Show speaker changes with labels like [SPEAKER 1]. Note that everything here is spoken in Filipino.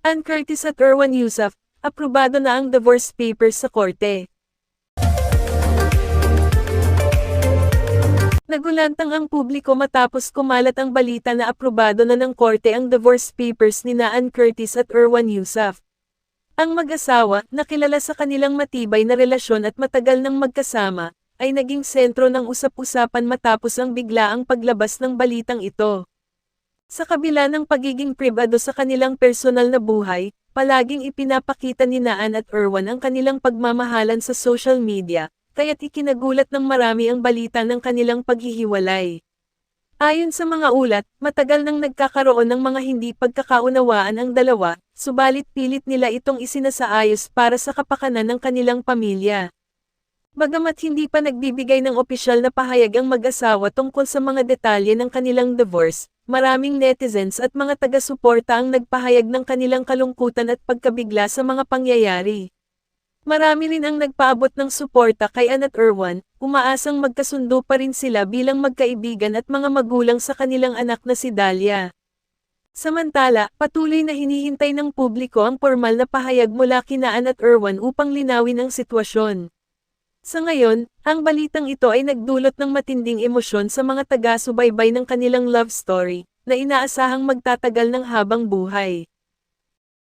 [SPEAKER 1] Ann Curtis at Erwan Heussaff, aprobado na ang divorce papers sa korte. Nagulantang ang publiko matapos kumalat ang balita na aprobado na ng korte ang divorce papers nina Ann Curtis at Erwan Heussaff. Ang mag-asawa, na kilala sa kanilang matibay na relasyon at matagal nang magkasama, ay naging sentro ng usap-usapan matapos ang biglaang paglabas ng balitang ito. Sa kabila ng pagiging pribado sa kanilang personal na buhay, palaging ipinapakita ni Ann at Erwan ang kanilang pagmamahalan sa social media, kaya't ikinagulat ng marami ang balita ng kanilang paghihiwalay. Ayon sa mga ulat, matagal nang nagkakaroon ng mga hindi pagkakaunawaan ang dalawa, subalit pilit nila itong isinasaayos para sa kapakanan ng kanilang pamilya. Bagamat hindi pa nagbibigay ng opisyal na pahayag ang mag-asawa tungkol sa mga detalye ng kanilang divorce, maraming netizens at mga taga-suporta ang nagpahayag ng kanilang kalungkutan at pagkabigla sa mga pangyayari. Marami rin ang nagpaabot ng suporta kay Ann at Erwan, umaasang magkasundo pa rin sila bilang magkaibigan at mga magulang sa kanilang anak na si Dalia. Samantala, patuloy na hinihintay ng publiko ang pormal na pahayag mula kina Ann at Erwan upang linawin ang sitwasyon. Sa ngayon, ang balitang ito ay nagdulot ng matinding emosyon sa mga taga-subaybay ng kanilang love story, na inaasahang magtatagal ng habang buhay.